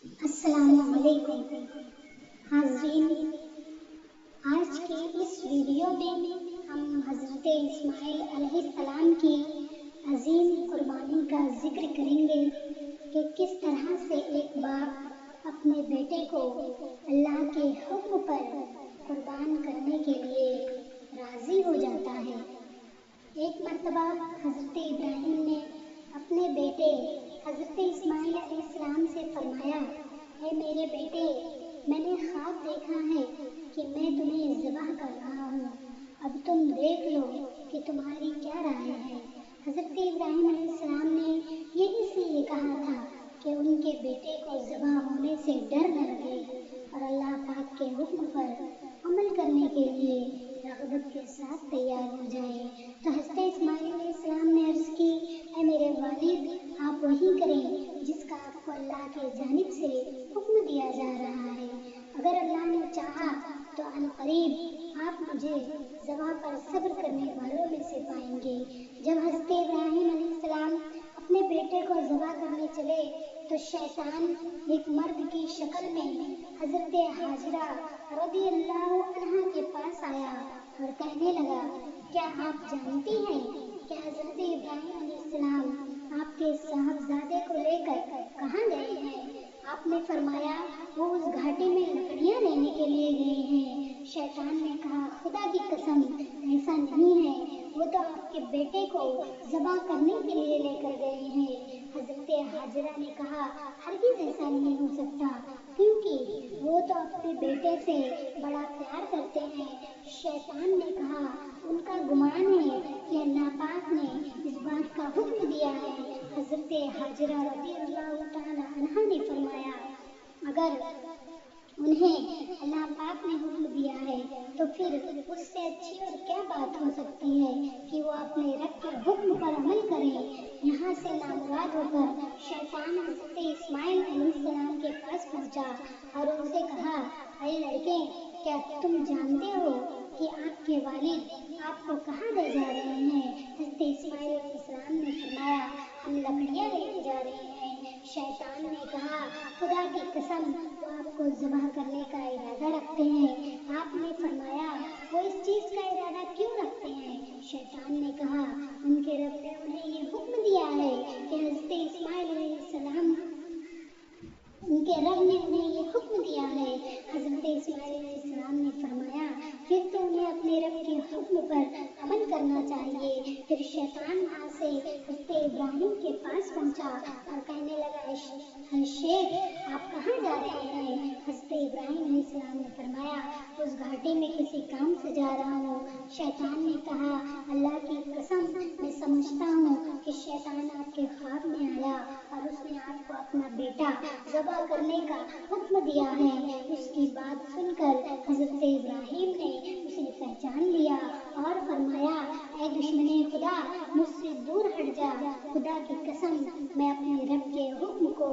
السلام علیکم حاضرین، آج کے اس ویڈیو میں ہم حضرت اسماعیل علیہ السلام کی عظیم قربانی کا ذکر کریں گے کہ کس طرح سے ایک باپ اپنے بیٹے کو اللہ کے حکم پر قربان کرنے کے لیے راضی ہو جاتا ہے۔ ایک مرتبہ حضرت ابراہیم نے اپنے بیٹے حضرت اسماعیل علیہ السلام سے فرمایا، اے میرے بیٹے، میں نے خواب دیکھا ہے کہ میں تمہیں ذبح کر رہا ہوں، اب تم دیکھ لو کہ تمہاری کیا رائے ہے۔ حضرت ابراہیم علیہ السلام نے یہ اس لیے کہا تھا کہ ان کے بیٹے کو ذبح ہونے سے ڈر نہ لگے اور اللہ پاک کے حکم پر عمل کرنے کے لیے رغبت کے ساتھ تیار ہو جائے۔ تو حضرت اسماعیل علیہ السلام نے عرض کی، اے میرے والد، آپ وہی کریں جس کا آپ کو اللہ کی جانب سے حکم دیا جا رہا ہے۔ اگر اللہ نے چاہا تو عنقریب آپ مجھے ذبح پر صبر کرنے والوں میں سے پائیں گے۔ جب حضرت ابراہیم علیہ السلام اپنے بیٹے کو ذبح کرنے چلے تو شیطان ایک مرد کی شکل میں حضرت حاجرہ رضی اللہ عنہا کے پاس آیا اور کہنے لگا، کیا آپ جانتی ہیں کہ حضرت ابراہیم علیہ السلام آپ کے صاحبزادے کو لے کر کہاں گئے ہیں؟ آپ نے فرمایا، وہ اس گھاٹی میں لکڑیاں لینے کے لیے گئے ہیں۔ شیطان نے کہا، خدا کی قسم، ایسا نہیں ہے، وہ تو آپ کے بیٹے کو ذبح کرنے کے لیے لے کر گئے ہیں۔ حضرت حاجرہ نے کہا، ہرگز ایسا نہیں ہو سکتا، کیونکہ وہ تو اپنے بیٹے سے بڑا پیار کرتے ہیں۔ شیطان نے کہا، ان کا گمان ہے کہ اللہ پاک نے اس بات کا حکم دیا ہے۔ حضرت حاجرہ رضی اللہ تعالی عنہا نے فرمایا، اگر انہیں اللہ پاک نے حکم دیا ہے تو پھر اس سے اچھی اور کیا بات ہو سکتی ہے کہ وہ اپنے رب کے حکم پر عمل کریں۔ یہاں سے نامراد ہو کر شیطان حضرت اسماعیل علیہ السلام کے پاس پہنچا اور ان سے کہا، اے لڑکے، کیا تم جانتے ہو کہ آپ کے والد آپ کو کہاں لے جا رہے ہیں؟ حضرت اسماعیل علیہ السلام نے فرمایا، ہم لکڑیاں لینے جا رہے ہیں۔ شیطان نے کہا، خدا کی قسم، وہ آپ کو ذبح کرنے کا ارادہ رکھتے ہیں۔ آپ نے فرمایا، وہ اس چیز کا ارادہ کیوں رکھتے ہیں؟ شیطان نے کہا، ان کے رب نے انہیں یہ حکم دیا ہے کہ حضرت اسماعیل علیہ السلام ان کے رب نے انہیں یہ حکم دیا ہے۔ حضرت اسماعیل علیہ السلام نے فرمایا، پھر تو انہیں اپنے رب کے حکم پر عمل کرنا چاہیے۔ پھر شیطان وہاں سے حضرت ابراہیم کے پاس پہنچا اور کہنے لگا، اے شیخ، آپ کہاں جا رہے ہیں؟ حضرت ابراہیم علیہ السلام نے فرمایا، اس گھاٹی میں کسی کام سے جا رہا ہوں۔ شیطان نے کہا، اللہ کی قسم، میں سمجھتا ہوں کہ شیطان آپ کے خواب میں آیا اور اس نے آپ کو اپنا بیٹا ذبح کرنے کا حکم دیا ہے۔ اس کی بات سن کر حضرت ابراہیم نے اسے پہچان لیا اور فرمایا، اے دشمن خدا، مجھ سے دور ہٹ جا، خدا کی قسم، میں اپنے رب کے حکم کو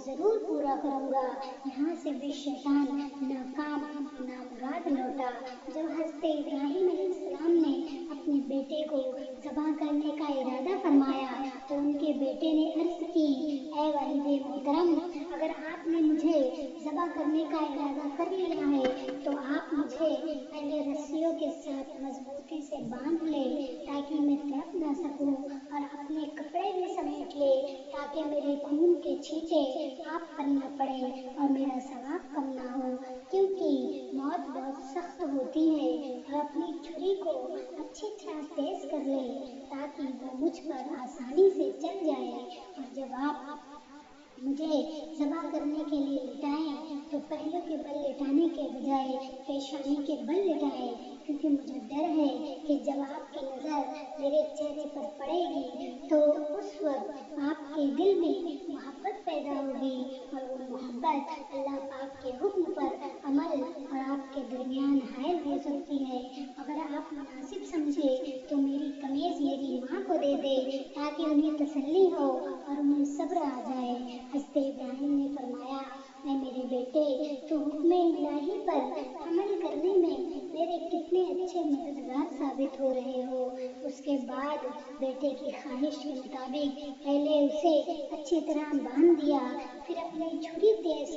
ضرور پورا کروں گا۔ یہاں سے بھی شیطان ناکام نامراد لوٹا۔ جب حضرت ابراہیم علیہ السلام نے اپنے بیٹے کو ذبح کرنے کا ارادہ فرمایا تو ان کے بیٹے نے عرض کی، اے والد محترم، اگر آپ نے مجھے ذبح کرنے کا ارادہ کر لیا ہے تو آپ مجھے پہلے رسیوں کے ساتھ مضبوطی سے باندھ لے تاکہ میں تڑپ نہ سکوں، اور اپنے کپڑے بھی سمیٹ لے تاکہ میرے خون کے چھینٹے آپ پر نہ پڑے اور میرا ثواب کم نہ ہو، کیونکہ موت بہت سخت ہوتی ہے۔ اور اپنی چھری کو اچھی طرح تیز کر لے تاکہ وہ مجھ پر آسانی سے چل جائے، اور جب آپ مجھے ذبح کرنے کے لیے لٹائیں تو پہلو کے بل لٹانے کے بجائے پیشانی کے بل لٹائیں، کیونکہ مجھے ڈر ہے کہ جب آپ کی نظر میرے چہرے پر پڑے گی تو اس وقت آپ کے دل میں محبت پیدا ہوگی، اور وہ محبت اللہ پاک کے حکم پر عمل اور آپ کے درمیان حائل ہو سکتی ہے۔ اگر آپ مناسب سمجھے تو میری قمیض میری ماں کو دے دے تاکہ انہیں تسلی ہو اور انہیں صبر آ جائے۔ حضرت ابراہیم نے فرمایا، اے میرے بیٹے، تو حکم الہی پر عمل کرنے میں میرے کتنے اچھے مددگار ثابت ہو رہے ہو۔ اس کے بعد بیٹے کی خواہش کے مطابق پہلے اسے اچھی طرح باندھ دیا، پھر اپنی چھری تیز